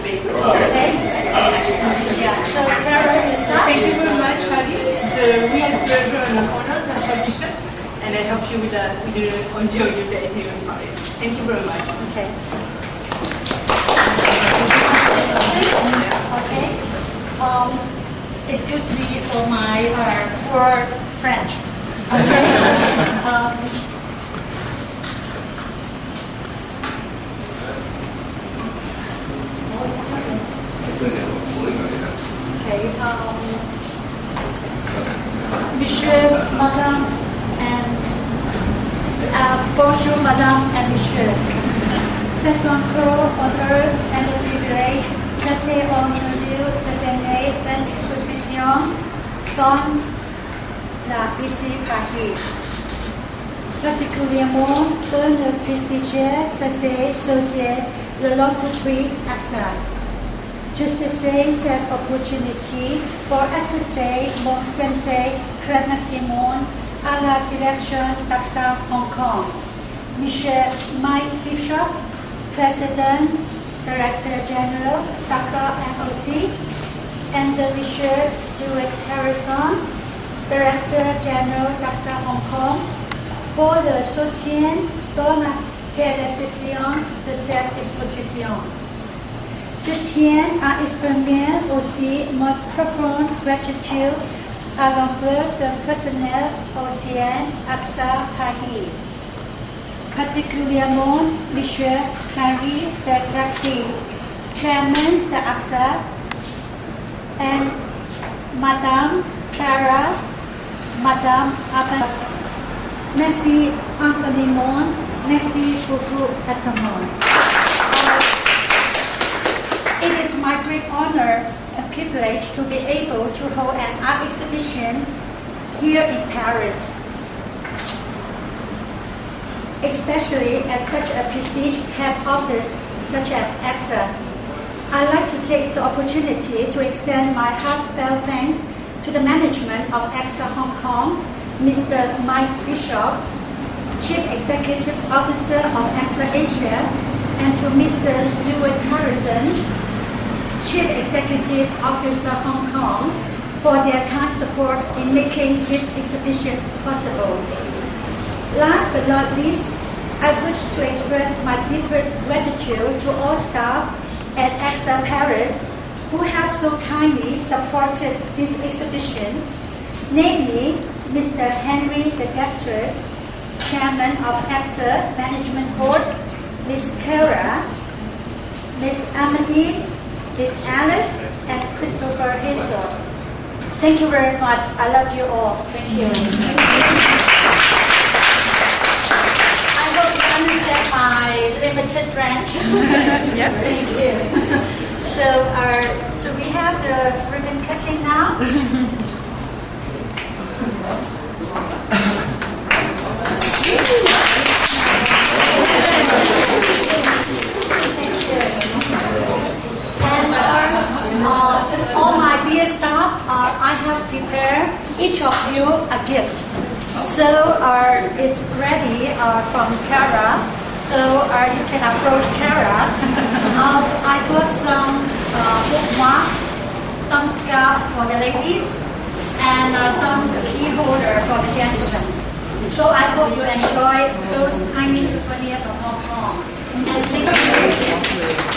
basically. Okay? Yeah, so Carol, you start. Thank you very much, Alice. It's a real pleasure and an honor to have you, and I hope you will enjoy your day here in Paris. Thank you very much. Okay. Okay. Excuse me for my poor French. Okay. Okay. Monsieur, Madame, and bonjour, Madame and Monsieur. C'est un grand honneur et un privilège d'être aujourd'hui de donner une exposition dans ici Paris. Particulièrement dans le prestigieux société de l'entreprise AXA. Je saisis cette opportunité pour adresser mon sincère remerciement à la direction d'AXA Hong Kong, Monsieur Mike Bishop, President, Director General d'AXA NOC, and Monsieur Stuart Harrison, Director General d'AXA Hong Kong, pour le soutien dans la réalisation de cette exposition. Je tiens à exprimer aussi ma profonde gratitude à l'envers du personnel ancien AXA Paris, particulièrement M. Henri de Gracie, Chairman de AXA, and Madame Clara, Madame Abel. Merci infiniment, merci beaucoup à tout le monde. It is my great honor and privilege to be able to hold an art exhibition here in Paris, especially at such a prestigious head office such as AXA. I'd like to take the opportunity to extend my heartfelt thanks to the management of AXA Hong Kong, Mr. Mike Bishop, Chief Executive Officer of AXA Asia, and to Mr. Stuart Harrison, Chief Executive Officer Hong Kong, for their kind support in making this exhibition possible. Last but not least, I wish to express my deepest gratitude to all staff at AXA Paris who have so kindly supported this exhibition, namely Mr. Henry de Gastres, Chairman of AXA Management Board, Ms. Kara, Ms. Amelie, Ms. Alice, and Christopher Hazel. Thank you very much. I love you all. Thank you. I hope you understand my limited French. Yes. Thank you. So we have the ribbon cutting now? And all my dear staff, I have prepared each of you a gift. So it's ready from Kara. So you can approach Kara. I bought some bookmark, some scarf for the ladies, and some key holder for the gentlemen. So I hope you enjoy those tiny souvenirs from Hong Kong. And thank you.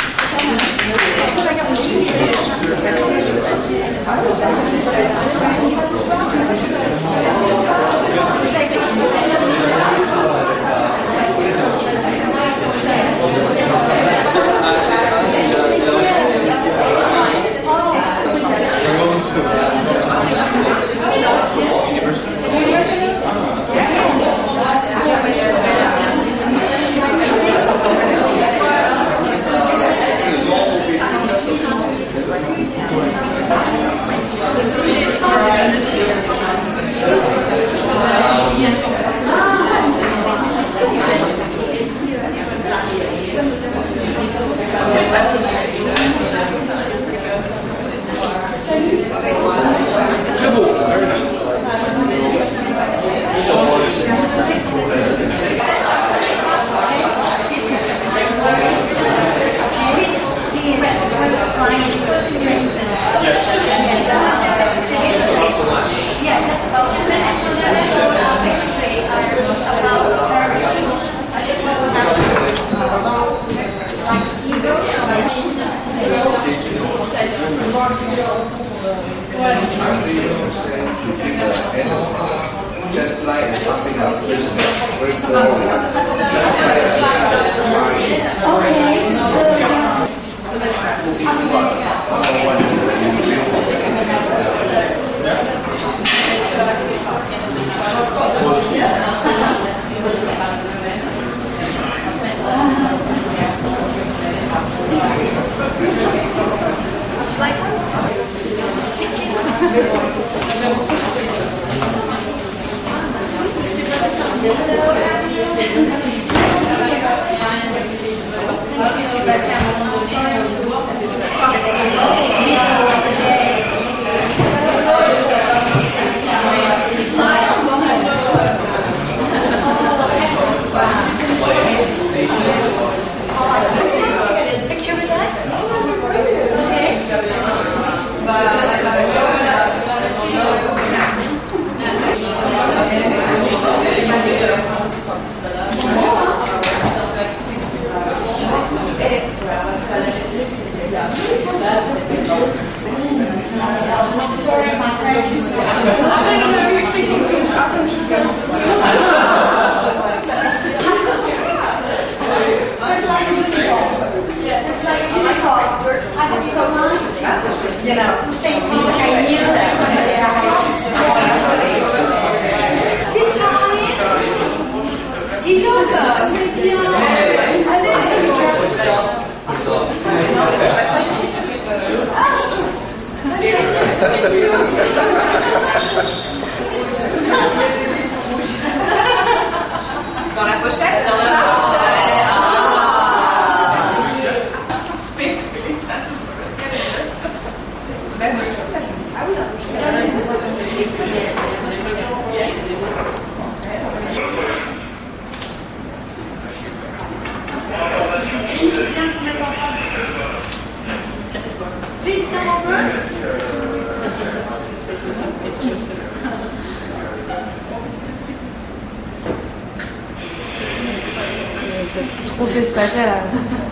you like one? Picture with us? Sorry, my friend. Yes, it's like unicorn. I have so much. You know, thank you. I knew that. This time, Guillaume, mais bien. Dans la pochette, Ben, moi, je trouve ça joli. Ah oui, Please come over. Trop fait se passer là.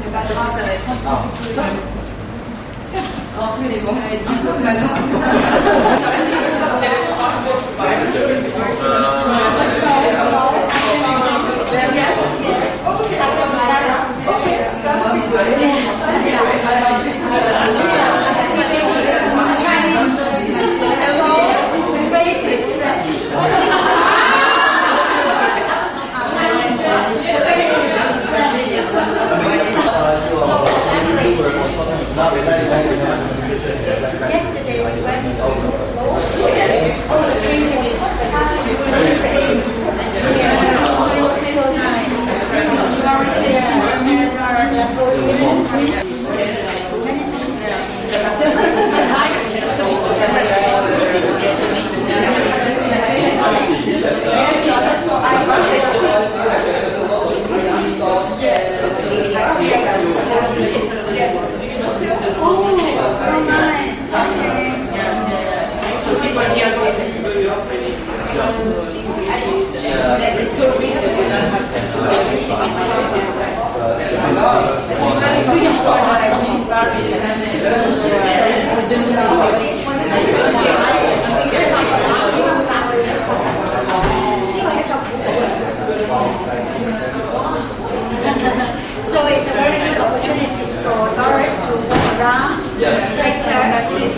c'est pas grave, ça va être rentrer les bons avec bientôt maintenant. Yesterday we went to So it's a very good opportunity for Doris to walk around. Take her a seat.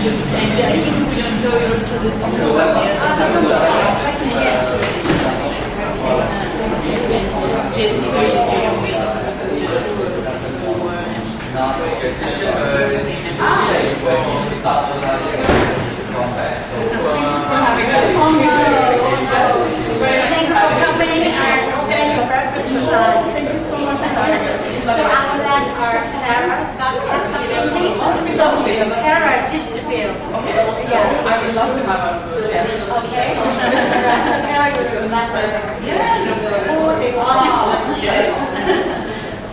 And I think we will enjoy also the Thank you for coming and spending your breakfast with us. Thank you so much. So our labs are Clara, got AXA paintings. So Clara distribute. Yeah. I would love to have a Okay. So Clara, you remember. Yeah. Oh, they are. Yes.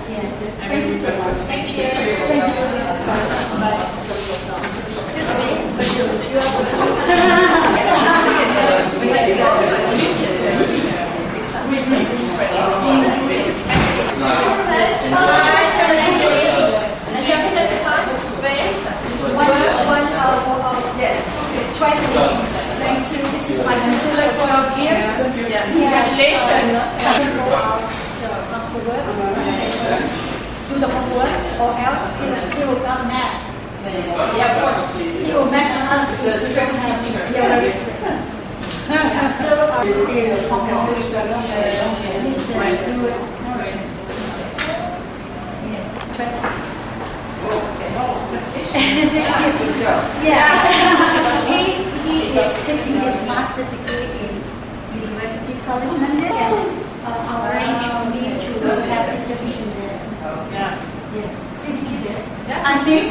Yes. Thank you so much. Thank you. Excuse me. Yes. Twice a week. Thank you. This is my computer for 12 years. Yeah. Congratulations. After work, do the homework, or else he will come mad. Yeah, of course. He will make us He's a strict teacher. Yeah, very strict. So our but Good job. yeah, he is taking his master degree in University College London and arranged for me to have exhibition there. Yeah. Yes, please keep it. That's I think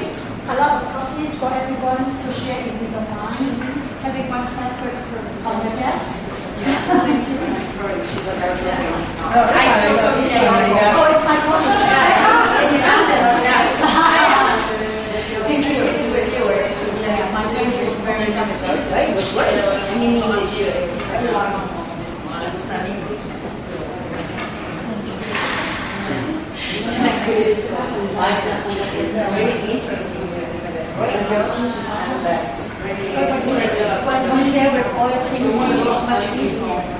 a lot of coffees for everyone to share if you don't mind. Having one placard on the desk. She's like, okay. Oh, it's my coffee. It's interesting with you, or Yeah, my French is very limited. it was great. And in English, yes. I understand English. It's really interesting. Great job. And that's really interesting. When compared with oil painting, it's much easier.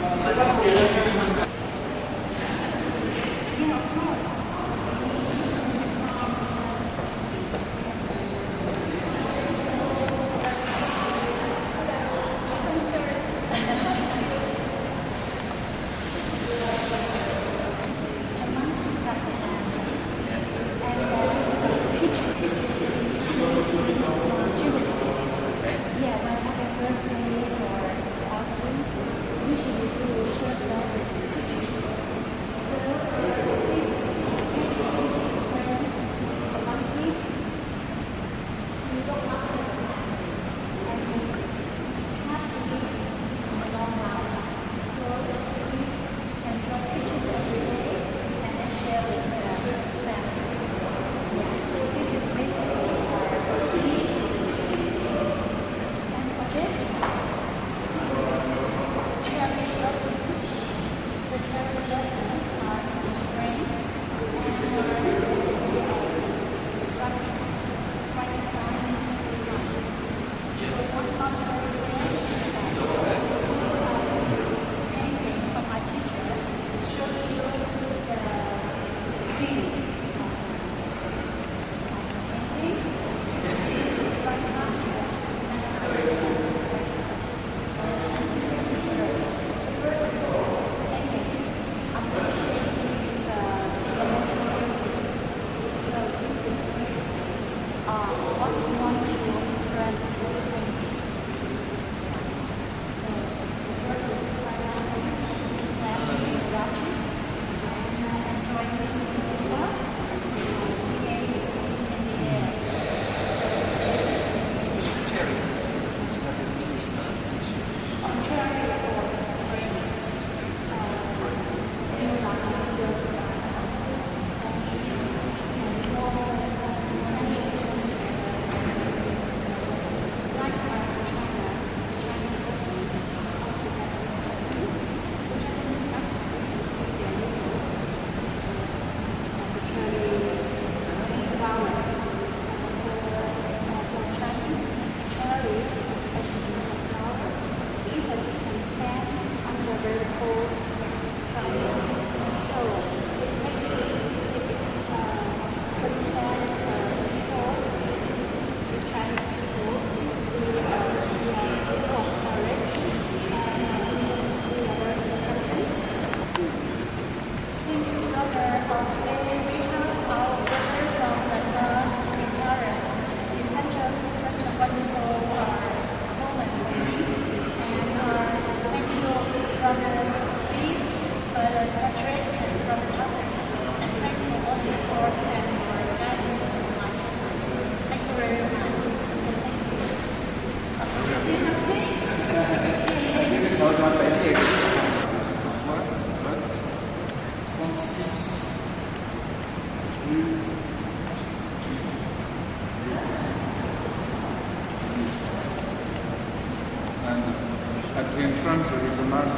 At the entrance there is a market.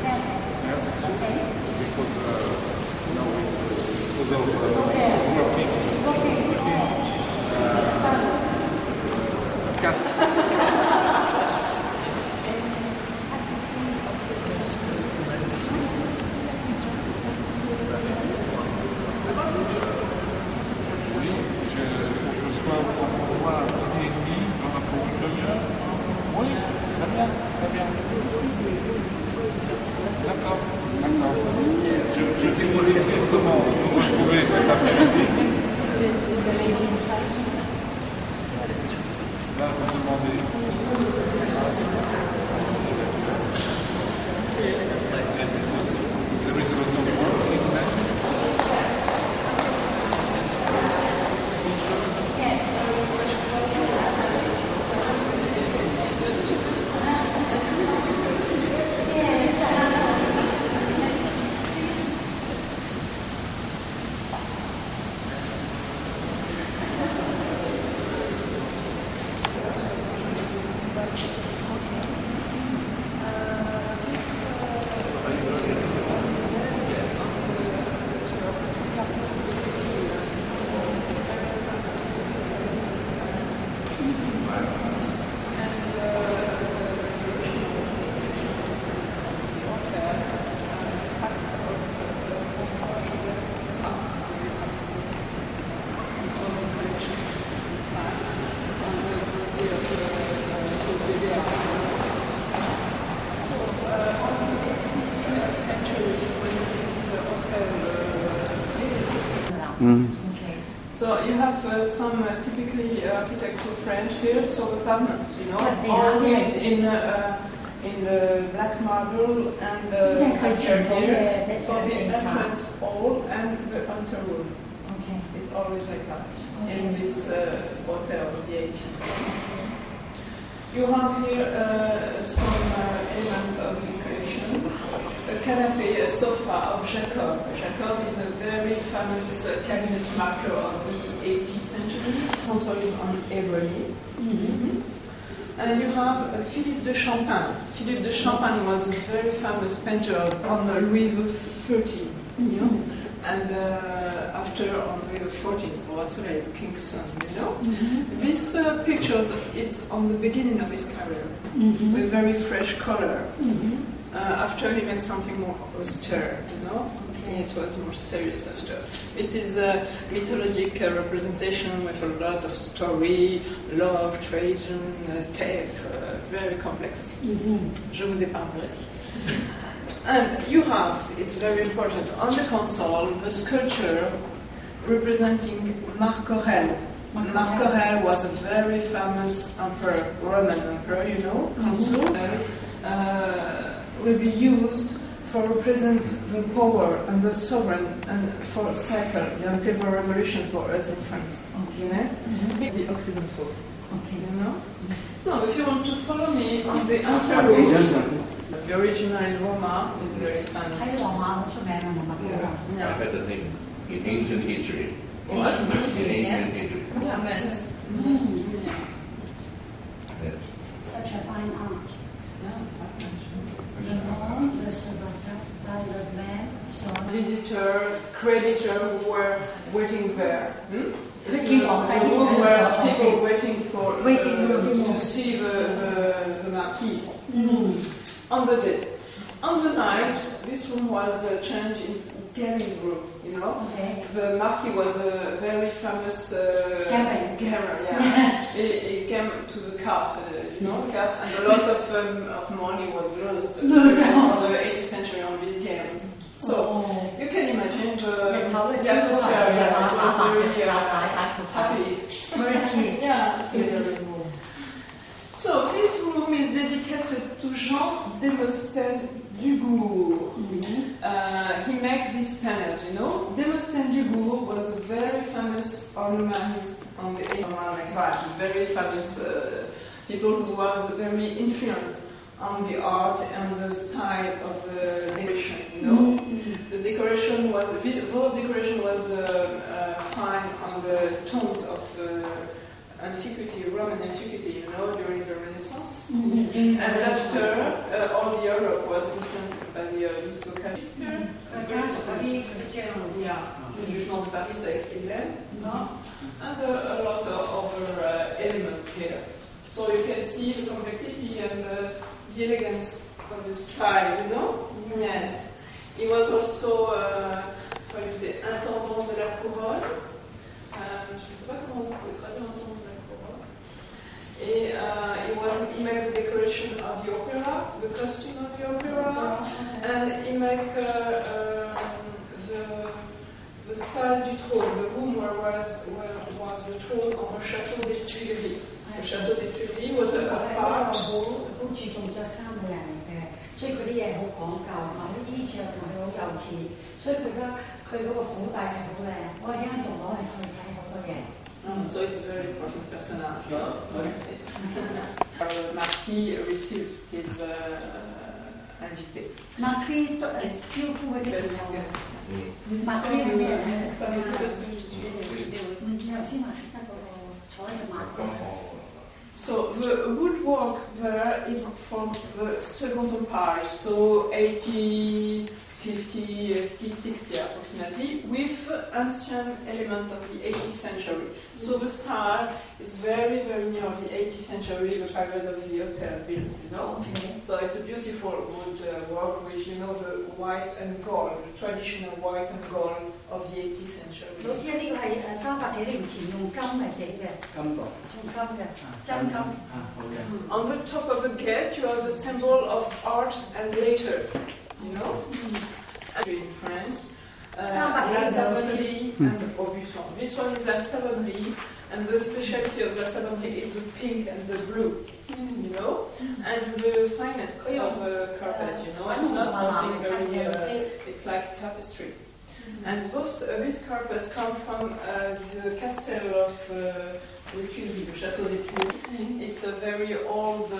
Yes? Because it's working. Oui, il faut que je sois au moi à 12h30, on a pour une demi-heure. Oui, très bien, très bien. D'accord, d'accord. Je vais vous dire comment vous trouvez cet après-midi. This is the lady in charge. Là, vous demandez. There is a lot of work in that. So you have some typically architectural French here, so the pavements, you know, always in black marble and culture here for the entrance hall and the enter room. Okay. It's always like that in this hotel of the 18th. You have here some element of decoration. A canapé, a sofa of Jacob. Jacob is a very famous cabinet maker of the 18th century. Also is on Everly. And you have Philippe de Champagne. Philippe de Champagne was a very famous painter on Louis XIII. You know? And after on Louis XIV, was like King's son, you know? This pictures, it's on the beginning of his career, with very fresh color. After he made something more austere, you know? It was more serious after. This is a mythologic representation with a lot of story, love, treason, theft, very complex. Je vous épargne le récit. And you have, it's very important, on the console, the sculpture representing Marc Aurèle. Marc Aurèle was a very famous emperor, Roman emperor, you know, consul. Will be used for represent the power and the sovereign and for cycle, the October Revolution for us in France. Okay. The Occidental. Okay. You know? So if you want to follow me on the interlude, the original in Roma is very famous. I bet the thing in ancient history. What? In ancient history. Yes. Yes. Such a fine art. Visitor, creditor who were waiting there. People waiting for to see the marquis on the day. On the night, this room was changed in gaming room. You know, the marquis was a very famous gamer. Yeah, he came to the cup, you know, and a lot of money was lost in the 18th century on these games. So you can imagine the atmosphere. It was very happy. Very happy. Yeah, absolutely. So this room is dedicated to Jean Demosthène Dugour. He made these panels, you know. Demosthène Dugour was a very famous ornamentist on the 18th, very famous people who was very influenced on the art and the style of the decoration, you know. The decoration was, those decoration was fine on the tones of antiquity, Roman antiquity, you know, during the Renaissance. And after, all Europe was influenced by this locality. Jugement de Paris avec Hélène, and a lot of other elements here. So you can see the complexity and the elegance of the style, you know? Yes. He was also, how do you say, intendant de la couronne. Je ne sais pas comment on peut traduire intendant de la couronne. He made the decoration of the opera, the costume of the opera, and he made the salle salle du trône, the room where was the throne of the Château des Tuileries. The Château des Tuileries was a part. 好注重着衫嘅人嚟嘅，所以佢啲嘢好講究，同埋啲衣着同佢好有錢，所以佢嗰個府邸係好靚。我哋一陣仲攞嚟去睇好多嘢。So it's a very important personage. Marquis received his invité. Marquis 招呼嗰啲朋友。Marquis 係咩人咧？頭先話識得嗰個坐喺度馬。So the woodwork there is from the Second Empire, so 80, 50, 50, 60 approximately, with ancient element of the 18th century. So the style is very, very near the 18th century, the period of the hotel built, you know. Okay. So it's a beautiful woodwork with, you know, the white and gold, the traditional white and gold of the 18th century. 老師呢個係300幾年前用金嚟整嘅，用金嘅真金。On the top of the gate, you have the symbol of art and letters, you know. In France, La Savonnerie and Aubusson. This one is La Savonnerie, and the specialty of La Savonnerie is the pink and the blue, you know, and the finest of carpet, you know. It's not something very, it's like tapestry. And this carpet comes from the castle of the Château des Tuileries. It's a very old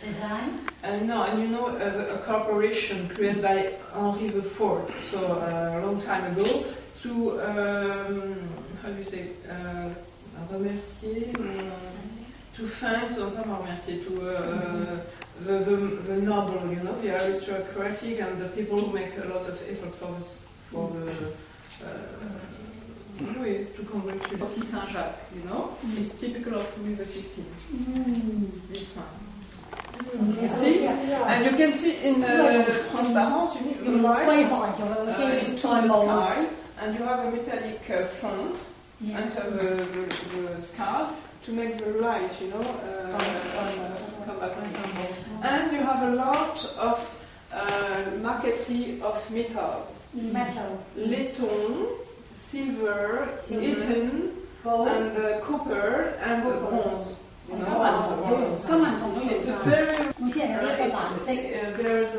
design. No, and you know a corporation created by Henri IV, so a long time ago, to how do you say remercier, to thank, so not remercier, to the noble, you know, the aristocratic and the people who make a lot of effort for Louis to congratulate Coquille Saint-Jacques, you know, it's typical of Louis XV. This one. You see? And you can see in transparence, you need the light into the sky, and you have a metallic front under the sky to make the light, you know, come back. And you have a lot of marquetry of metals. Metal. Laiton, silver, eaten, and copper, and bronze. You know, it's a very. There's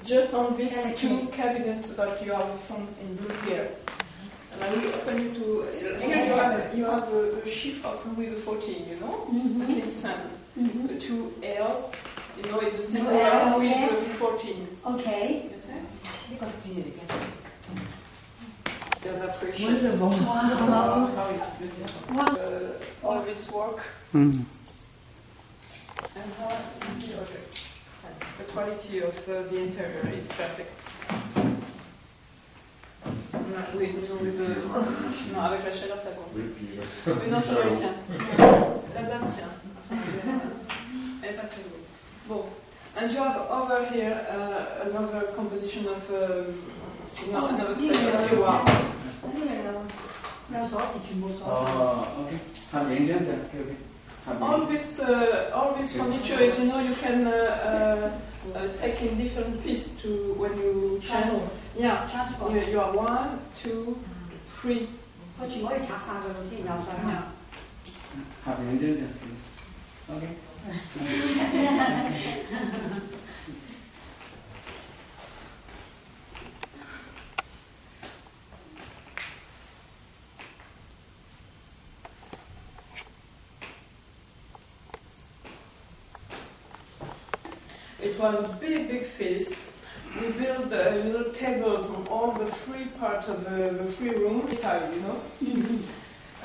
just on these two cabinets that you have found in blue here. And I will open you to. Here you have a sheaf of Louis XIV, you know, the king's son. The 2L, you know, it's the symbol of Louis XIV. Okay. You see? There's appreciation. Wow. All this work. Mm. And how you see the quality of the interior is perfect. Oui, non, avec la chaleur ça compte. Oui, non, ça va, il tient. La dame tient. Elle est pas très beau. Bon. And you have over here another composition of another set of tiroirs. All this furniture is, you know, you can take in different pieces to when you channel. Yeah, you are 1, 2, 3. Okay. It was a big, big feast. We built little tables on all the three parts of the three rooms, you know.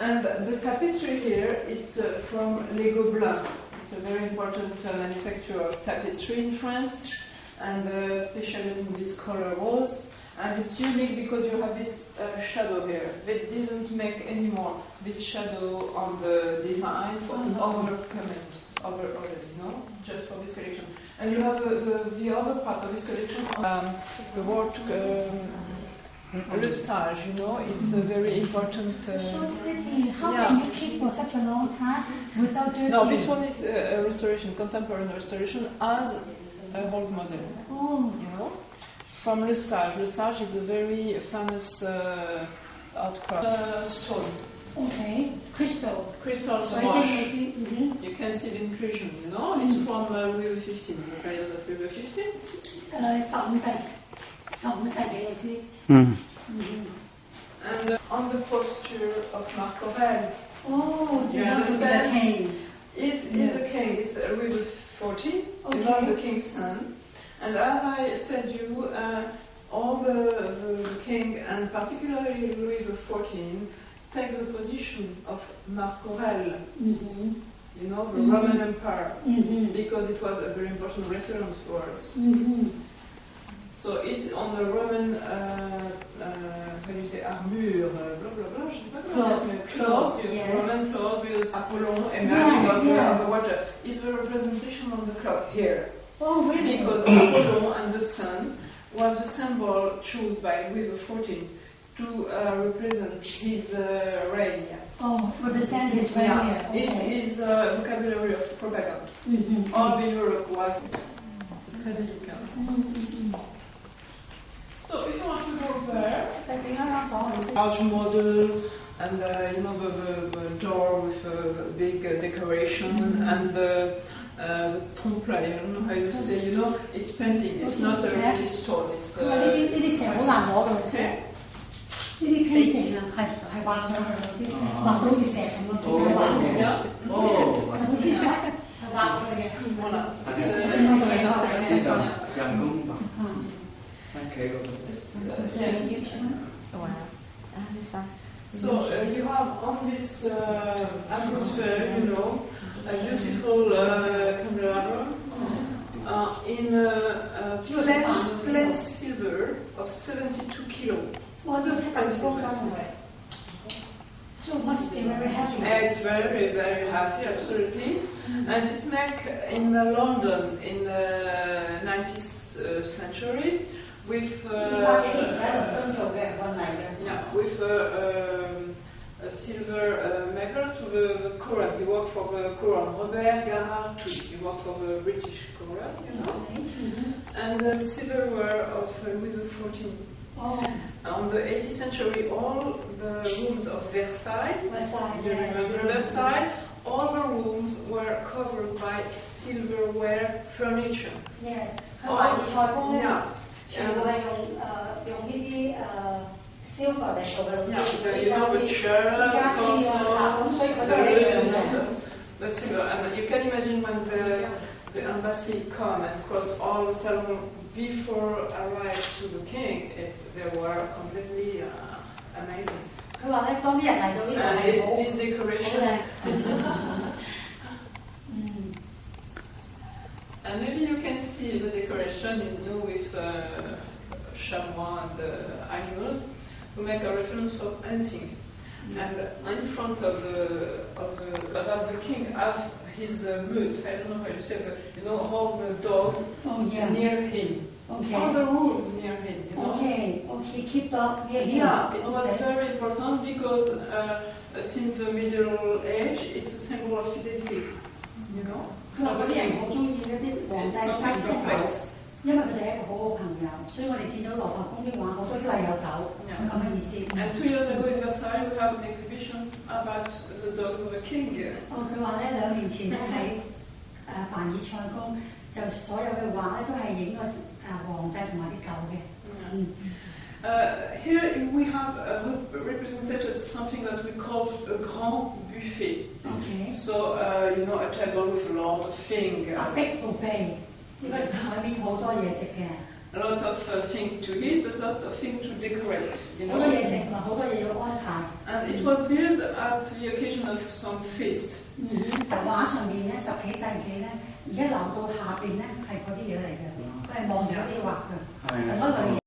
And the tapestry here, it's from Les Gobelins. It's a very important manufacturer of tapestry in France, and specialized in this color rose. And it's unique because you have this shadow here. They didn't make anymore this shadow on the design for other you know, just for this collection. And you have the other part of this collection, the word Le Sage, you know, it's a very important. So pretty. How can you keep for such a long time without dirty? No, this one is a restoration, contemporary restoration as a old model. Oh. You know, from Le Sage. Le Sage is a very famous stone. Okay. Crystal. Crystal So I wash. think You can see the inclusion, you know, it's from Louis XV, the period of Louis XV. 15世紀你知。 And on the posture of Marc Aurèle. Oh, You the understand? king. Is the king, it's Louis XIV, Okay. not the king's son. And as I said you, all the king, and particularly Louis XIV, take the position of Marc Aurèle, you know, the Roman Empire, because it was a very important reference for us. So it's on the Roman, how do you say, armure, blah blah blah, je sais pas comment dire, cloth, yes. Roman cloth with Apollon emerging Yeah, out of the water. It's the representation on the cloth here. Oh, really? Because Apollon and the sun was the symbol chosen by Louis XIV to represent his reign. Oh, represent his reign. Yeah, his vocabulary of propaganda. All the Europe was très délicat. So if you want to go there, large model and you know the door with a big decoration and the trompe-l'œil, I don't know how you say, you know, it's painting, it's not a really stone, it's 呢啲成好難攞嘅，呢啲青情啊，係畫上去嗰啲，畫到好似石咁樣，幾好畫嘅。好似係畫佢嘅。 voilà. So you have on this atmosphere, you know, a beautiful candelabra in plain silver of 72 kilos. 哇！呢個70公斤喎。So it must be very heavy. It's very, very heavy, absolutely. And it make in London in the 19th century with with a silver maker to the crown. You work for the crown. Robert Garard too. You work for the British crown, you know. And the silverware of Louis XIV. Oh. On the 18th century, all the rooms of Versailles, you remember Versailles, all the rooms were covered by silverware furniture. Yes. Yeah. silver 嚟做嘅。Yeah, you know the chair, the console, the silver. And you can imagine when the embassy come and cross all the salon before arrive to the king, they were completely amazing. 佢話咧，當啲人嚟到呢度係好 this decoration. And maybe you can see the decoration, you know, with chamois and animals, who make a reference for hunting. And in front of the king have his mute, I don't know how you say, but you know, all the dogs near him. Okay. All the rules near him, you know. Okay, keep dog near him. Yeah, it was very important because since the Middle Age, it's a symbol of fidelity, you know. 佢話嗰啲人好中意一啲皇帝揸隻狗，因為佢哋係一個好好朋友，所以我哋見到羅浮宮啲畫好多都係有狗，係咁嘅意思。And 2 years ago in Versailles, we have an exhibition about the dogs of the king. 佢話咧2年前咧喺凡爾賽宮，就所有嘅畫咧都係影個皇帝同埋啲狗嘅。Here we have represented something that we call a grand buffet. Okay. So, you know, a table with a lot of things. A big buffet. 呢個裏面好多嘢食嘅。A lot of things to eat, but a lot of things to decorate. You know? 好多嘢食同埋好多嘢要安排。And it was built at the occasion of some feast. 畫上面咧10幾世紀咧，而家流到下邊咧係嗰啲嘢嚟嘅，佢係望住嗰啲畫嘅，同一類型。